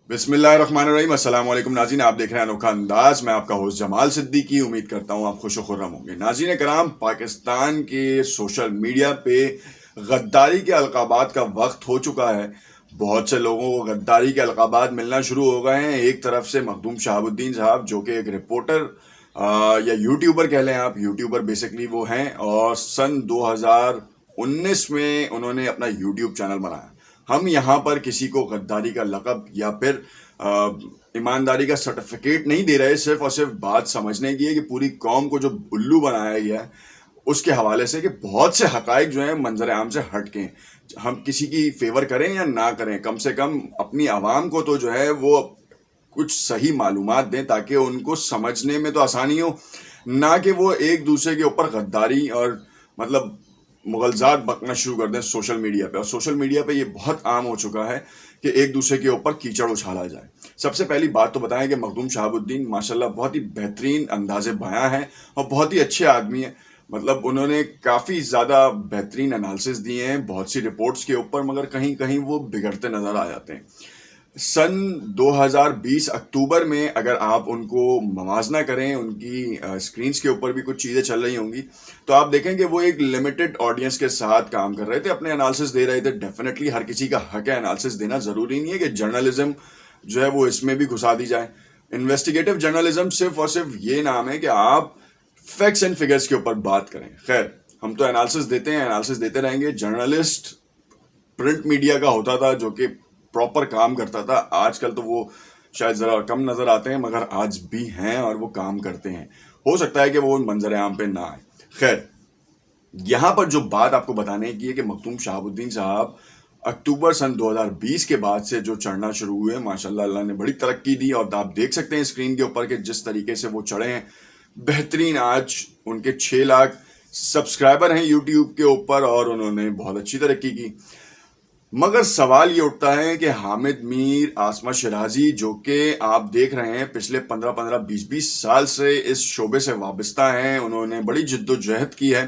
بسم اللہ الرحمن الرحیم. السلام علیکم ناظرین, آپ دیکھ رہے ہیں انوکھا انداز. میں آپ کا ہوسٹ جمال صدیقی. امید کرتا ہوں آپ خوش و خرم ہوں گے. ناظرین کرام, پاکستان کے سوشل میڈیا پہ غداری کے القابات کا وقت ہو چکا ہے. بہت سے لوگوں کو غداری کے القابات ملنا شروع ہو گئے ہیں. ایک طرف سے مخدوم شہاب الدین صاحب, جو کہ ایک رپورٹر یا یوٹیوبر کہہ لیں آپ, یوٹیوبر بیسکلی وہ ہیں, اور سن 2019 میں انہوں نے اپنا یوٹیوب چینل بنایا. ہم یہاں پر کسی کو غداری کا لقب یا پھر ایمانداری کا سرٹیفکیٹ نہیں دے رہے, صرف اور صرف بات سمجھنے کی ہے کہ پوری قوم کو جو الو بنایا گیا ہے اس کے حوالے سے, کہ بہت سے حقائق جو ہیں منظر عام سے ہٹ کے ہیں. ہم کسی کی فیور کریں یا نہ کریں, کم سے کم اپنی عوام کو تو جو ہے وہ کچھ صحیح معلومات دیں تاکہ ان کو سمجھنے میں تو آسانی ہو, نہ کہ وہ ایک دوسرے کے اوپر غداری اور مطلب مغلزات بکنا شروع کر دیں سوشل میڈیا پہ. اور سوشل میڈیا پہ یہ بہت عام ہو چکا ہے کہ ایک دوسرے کے اوپر کیچڑ اچھالا جائے. سب سے پہلی بات تو بتائیں کہ مخدوم شہاب الدین ماشاءاللہ بہت ہی بہترین انداز بیاں ہیں اور بہت ہی اچھے آدمی ہیں. مطلب انہوں نے کافی زیادہ بہترین انالیسس دیے ہیں بہت سی رپورٹس کے اوپر, مگر کہیں کہیں وہ بگڑتے نظر آ جاتے ہیں. سن 2020 اکتوبر میں اگر آپ ان کو موازنہ کریں, ان کی اسکرینس کے اوپر بھی کچھ چیزیں چل رہی ہوں گی, تو آپ دیکھیں کہ وہ ایک لمیٹڈ آڈینس کے ساتھ کام کر رہے تھے, اپنے انالیسس دے رہے تھے. ڈیفینیٹلی ہر کسی کا حق ہے انالیسس دینا, ضروری نہیں ہے کہ جرنلزم جو ہے وہ اس میں بھی گھسا دی جائے. انویسٹیگیٹو جرنلزم صرف اور صرف یہ نام ہے کہ آپ فیکٹس اینڈ فگرز کے اوپر بات کریں. خیر, ہم تو انالیسس دیتے ہیں, انالیسس دیتے رہیں گے. جرنلسٹ پرنٹ میڈیا کا ہوتا تھا جو کہ پراپر کام کرتا تھا. آج کل تو وہ شاید ذرا کم نظر آتے ہیں, مگر آج بھی ہیں اور وہ کام کرتے ہیں. ہو سکتا ہے کہ وہ منظر عام پہ نہ آئے. خیر, یہاں پر جو بات آپ کو بتانے کی ہے کہ مخدوم شہاب الدین صاحب اکتوبر سن 2020 کے بعد سے جو چڑھنا شروع ہوئے, ماشاءاللہ اللہ نے بڑی ترقی دی, اور آپ دیکھ سکتے ہیں اسکرین کے اوپر کہ جس طریقے سے وہ چڑھے ہیں بہترین. آج ان کے 6 لاکھ سبسکرائبر ہیں یوٹیوب کے اوپر, اور انہوں نے بہت اچھی ترقی کی. مگر سوال یہ اٹھتا ہے کہ حامد میر, عاصمہ شیرازی, جو کہ آپ دیکھ رہے ہیں پچھلے 15-20 سال سے اس شعبے سے وابستہ ہیں, انہوں نے بڑی جد و جہد کی ہے.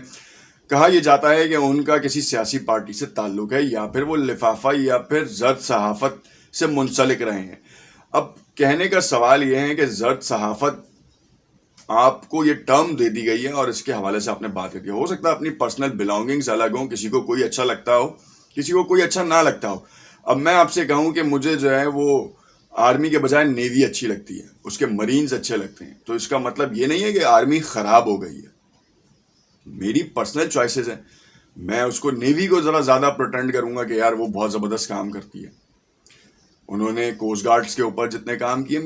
کہا یہ جاتا ہے کہ ان کا کسی سیاسی پارٹی سے تعلق ہے, یا پھر وہ لفافہ یا پھر زرد صحافت سے منسلک رہے ہیں. اب کہنے کا سوال یہ ہے کہ زرد صحافت آپ کو یہ ٹرم دے دی گئی ہے, اور اس کے حوالے سے آپ نے بات کی. ہو سکتا ہے اپنی پرسنل بلانگنگز الگ ہوں, کسی کو کوئی اچھا لگتا ہو, کسی کو کوئی اچھا نہ لگتا ہو. اب میں آپ سے کہوں کہ مجھے جو ہے وہ آرمی کے بجائے نیوی اچھی لگتی ہے, اس کے مرینز اچھے لگتے ہیں, تو اس کا مطلب یہ نہیں ہے کہ آرمی خراب ہو گئی ہے. میری پرسنل چوائسیز ہیں. میں اس کو نیوی کو ذرا زیادہ پرٹینڈ کروں گا کہ یار وہ بہت زبردست کام کرتی ہے. انہوں نے کوسٹ گارڈز کے اوپر جتنے کام کیے,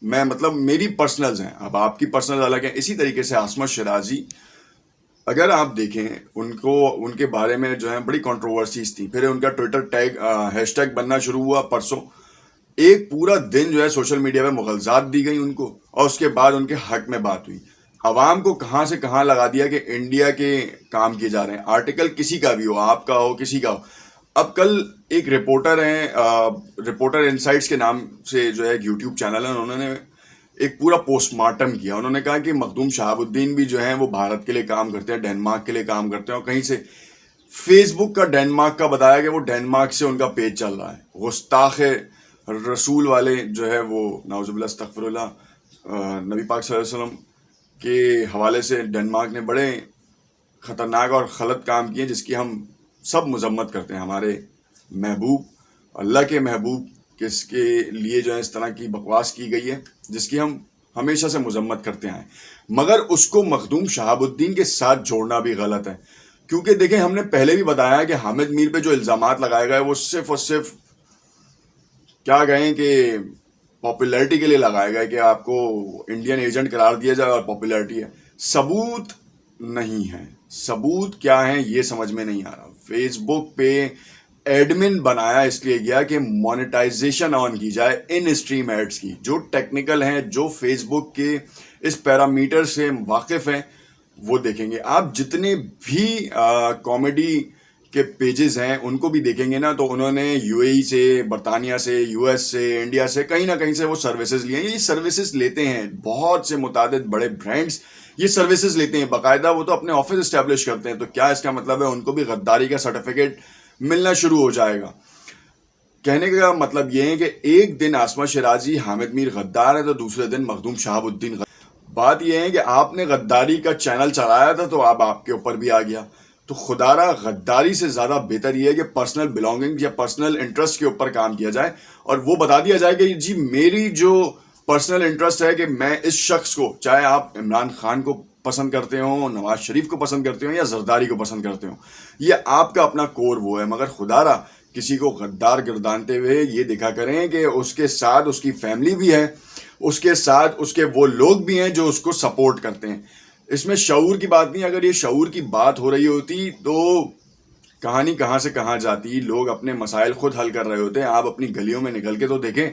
میں مطلب میری پرسنلز ہیں, اب آپ کی پرسنل الگ ہیں. اسی طریقے سے عاصمہ شیرازی, اگر آپ دیکھیں ان کے بارے میں جو ہے بڑی کنٹروورسیز تھی. پھر ان کا ٹویٹر ہیش ٹیگ بننا شروع ہوا پرسوں. ایک پورا دن جو ہے سوشل میڈیا پہ مغلزات دی گئی ان کو, اور اس کے بعد ان کے حق میں بات ہوئی. عوام کو کہاں سے کہاں لگا دیا کہ انڈیا کے کام کیے جا رہے ہیں. آرٹیکل کسی کا بھی ہو, آپ کا ہو, کسی کا ہو. اب کل ایک رپورٹر ہیں, رپورٹر انسائٹس کے نام سے جو ہے یوٹیوب چینل ہے, انہوں نے ایک پورا پوسٹ مارٹم کیا. انہوں نے کہا کہ مخدوم شہاب الدین بھی جو ہیں وہ بھارت کے لیے کام کرتے ہیں, ڈینمارک کے لیے کام کرتے ہیں, اور کہیں سے فیس بک کا ڈینمارک کا بتایا کہ وہ ڈینمارک سے ان کا پیج چل رہا ہے. گستاخ رسول والے جو ہے وہ نعوذ باللہ استغفر اللہ, نبی پاک صلی اللہ علیہ وسلم کے حوالے سے ڈینمارک نے بڑے خطرناک اور غلط کام کیے, جس کی ہم سب مذمت کرتے ہیں. ہمارے محبوب, اللہ کے محبوب, کس کے لیے جو ہے اس طرح کی بکواس کی گئی ہے جس کی ہم ہمیشہ سے مذمت کرتے ہیں. مگر اس کو مخدوم شہاب الدین کے ساتھ جوڑنا بھی غلط ہے, کیونکہ دیکھیں ہم نے پہلے بھی بتایا کہ حامد میر پہ جو الزامات لگائے گئے وہ صرف اور صرف کیا کہیں کہ پاپولیرٹی کے لیے لگائے گئے, کہ آپ کو انڈین ایجنٹ قرار دیا جائے اور پاپولیرٹی ہے. ثبوت نہیں ہے. ثبوت کیا ہے یہ سمجھ میں نہیں آ رہا. فیس بک پہ ایڈمن بنایا اس لیے گیا کہ مونیٹائزیشن آن کی جائے ان اسٹریم ایڈز کی. جو ٹیکنیکل ہیں, جو فیس بک کے اس پیرامیٹر سے واقف ہیں, وہ دیکھیں گے. آپ جتنے بھی کامیڈی کے پیجز ہیں ان کو بھی دیکھیں گے نا, تو انہوں نے یو اے ای سے, برطانیہ سے, یو ایس سے, انڈیا سے, کہیں نہ کہیں سے وہ سروسز لیے ہیں. یہ سروسز لیتے ہیں بہت سے متعدد بڑے برانڈز, یہ سروسز لیتے ہیں باقاعدہ. وہ تو اپنے آفس اسٹیبلش کرتے ہیں. تو کیا اس کا مطلب ہے ان کو بھی غداری کا سرٹیفکیٹ ملنا شروع ہو جائے گا؟ کہنے کا مطلب یہ ہے کہ ایک دن عاصمہ شیرازی حامد میر غدار ہے تو دوسرے دن مخدوم شہاب الدین غدار. بات یہ ہے کہ آپ نے غداری کا چینل چلایا تھا تو اب آپ کے اوپر بھی آ گیا. تو خدا را غداری سے زیادہ بہتر یہ ہے کہ پرسنل بلانگنگ یا پرسنل انٹرسٹ کے اوپر کام کیا جائے اور وہ بتا دیا جائے کہ جی میری جو پرسنل انٹرسٹ ہے کہ میں اس شخص کو, چاہے آپ عمران خان کو پسند کرتے ہوں, نواز شریف کو پسند کرتے ہوں یا زرداری کو پسند کرتے ہوں, یہ آپ کا اپنا کور وہ ہے. مگر خدا را کسی کو غدار گردانتے ہوئے یہ دکھا کریں کہ اس کے ساتھ اس کی فیملی بھی ہے, اس کے ساتھ اس کے وہ لوگ بھی ہیں جو اس کو سپورٹ کرتے ہیں. اس میں شعور کی بات نہیں. اگر یہ شعور کی بات ہو رہی ہوتی تو کہانی کہاں سے کہاں جاتی, لوگ اپنے مسائل خود حل کر رہے ہوتے ہیں. آپ اپنی گلیوں میں نکل کے تو دیکھیں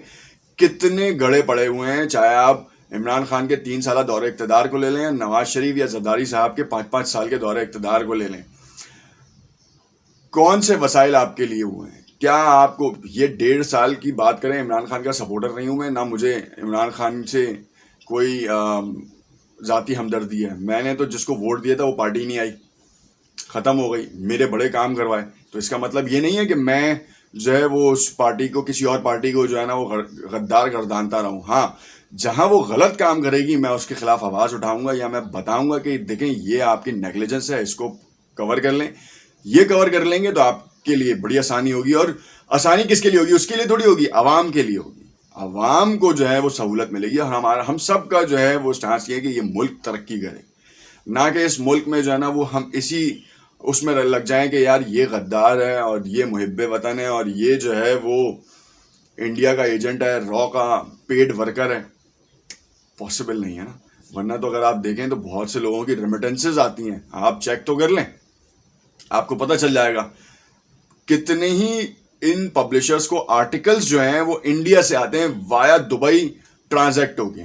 کتنے گڑھے پڑے ہوئے ہیں, چاہے آپ عمران خان کے 3 سالہ دور اقتدار کو لے لیں, نواز شریف یا زرداری صاحب کے 5-5 سال کے دور اقتدار کو لے لیں. کون سے وسائل آپ کے لیے ہوئے ہیں؟ کیا آپ کو یہ 1.5 سال کی بات کریں, عمران خان کا سپورٹر نہیں ہوں میں, نہ مجھے عمران خان سے کوئی ذاتی ہمدردی ہے. میں نے تو جس کو ووٹ دیا تھا وہ پارٹی نہیں آئی, ختم ہو گئی. میرے بڑے کام کروائے, تو اس کا مطلب یہ نہیں ہے کہ میں جو ہے وہ اس پارٹی کو, کسی اور پارٹی کو جو ہے نا وہ غدار گردانتا رہوں. ہاں, جہاں وہ غلط کام کرے گی میں اس کے خلاف آواز اٹھاؤں گا یا میں بتاؤں گا کہ دیکھیں یہ آپ کی نیگلیجنس ہے, اس کو کور کر لیں. یہ کور کر لیں گے تو آپ کے لیے بڑی آسانی ہوگی. اور آسانی کس کے لیے ہوگی؟ اس کے لیے تھوڑی ہوگی, عوام کے لیے ہوگی. عوام کو جو ہے وہ سہولت ملے گی. اور ہم سب کا جو ہے وہ سٹانس یہ ہے کہ یہ ملک ترقی کرے, نہ کہ اس ملک میں جو ہے نا وہ ہم اس میں لگ جائیں کہ یار یہ غدار ہے اور یہ محب وطن ہے اور یہ جو ہے وہ انڈیا کا ایجنٹ ہے, را کا پیڈ ورکر ہے. پاسبل نہیں ہے نا. ورنہ تو اگر آپ دیکھیں تو بہت سے لوگوں کی ریمیٹنسز آتی ہیں, آپ چیک تو کر لیں, آپ کو پتہ چل جائے گا. کتنے ہی ان پبلشرز کو آرٹیکلز جو ہیں وہ انڈیا سے آتے ہیں وایا دبئی ٹرانزیکٹ ہو کے.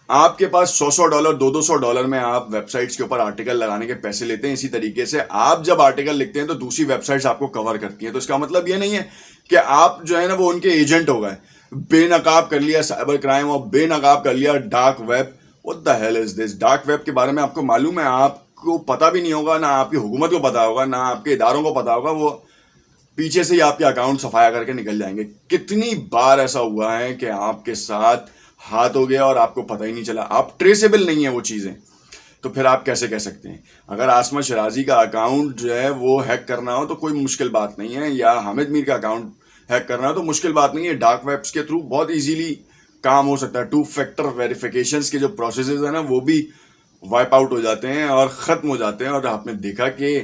آپ کے پاس $100 $200 میں آپ ویب سائٹس کے اوپر آرٹیکل لگانے کے پیسے لیتے ہیں. اسی طریقے سے آپ جب آرٹیکل لکھتے ہیں تو دوسری ویب سائٹس آپ کو کور کرتی ہیں. تو اس کا مطلب یہ نہیں ہے کہ آپ جو ہے نا وہ ان کے ایجنٹ ہو گئے. بے نقاب کر لیا سائبر کرائم اور بے نقاب کر لیا dark web. What the hell is this? Dark web کے بارے میں آپ کو معلوم ہے؟ آپ کو پتا بھی نہیں ہوگا, نہ آپ کی حکومت کو پتا ہوگا, نہ آپ کے اداروں کو پتا ہوگا. وہ پیچھے سے ہی آپ کے اکاؤنٹ صفایا کر کے نکل جائیں گے. کتنی بار ایسا ہوا ہے کہ آپ کے ساتھ ہاتھ ہو گیا اور آپ کو پتہ ہی نہیں چلا, آپ ٹریسیبل نہیں ہیں وہ چیزیں. تو پھر آپ کیسے کہہ سکتے ہیں؟ اگر عاصمہ شیرازی کا اکاؤنٹ جو ہے وہ ہیک کرنا ہو تو کوئی مشکل بات نہیں ہے, یا حامد میر کا اکاؤنٹ ہیک کرنا ہو تو مشکل بات نہیں ہے. ڈارک ویبس کے تھرو بہت ایزیلی کام ہو سکتا ہے. 2 فیکٹر ویریفیکیشنز کے جو پروسیسز ہیں نا وہ بھی وائپ آؤٹ ہو جاتے ہیں اور ختم ہو جاتے ہیں. اور آپ نے دیکھا کہ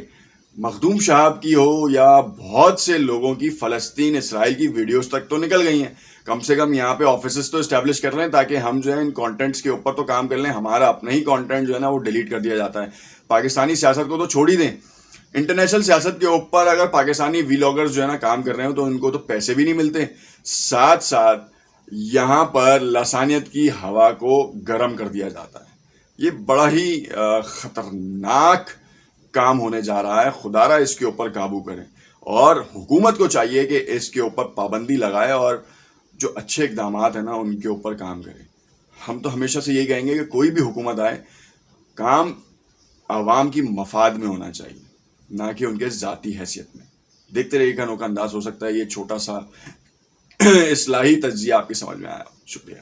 مخدوم شہاب کی ہو یا بہت سے لوگوں کی فلسطین اسرائیل کی ویڈیوز تک تو نکل گئی ہیں. کم سے کم یہاں پہ آفیسز تو اسٹیبلش کر لیں تاکہ ہم جو ہے ان کانٹینٹس کے اوپر تو کام کر لیں. ہمارا اپنا ہی کانٹینٹ جو ہے نا وہ ڈیلیٹ کر دیا جاتا ہے. پاکستانی سیاست کو تو چھوڑ ہی دیں, انٹرنیشنل سیاست کے اوپر اگر پاکستانی ویلاگرز جو ہے نا کام کر رہے ہوں تو ان کو تو پیسے بھی نہیں ملتے, ساتھ ساتھ یہاں پر لسانیت کی ہوا کو گرم کر دیا جاتا ہے. یہ بڑا ہی خطرناک کام ہونے جا رہا ہے. خدا را اس کے اوپر قابو کریں, اور حکومت کو چاہیے کہ اس کے اوپر پابندی لگائے اور جو اچھے اقدامات ہیں نا ان کے اوپر کام کرے. ہم تو ہمیشہ سے یہی کہیں گے کہ کوئی بھی حکومت آئے, کام عوام کی مفاد میں ہونا چاہیے, نہ کہ ان کے ذاتی حیثیت میں. دیکھتے رہیے گا انوکھا انداز. ہو سکتا ہے یہ چھوٹا سا اصلاحی تجزیہ آپ کی سمجھ میں آیا. شکریہ.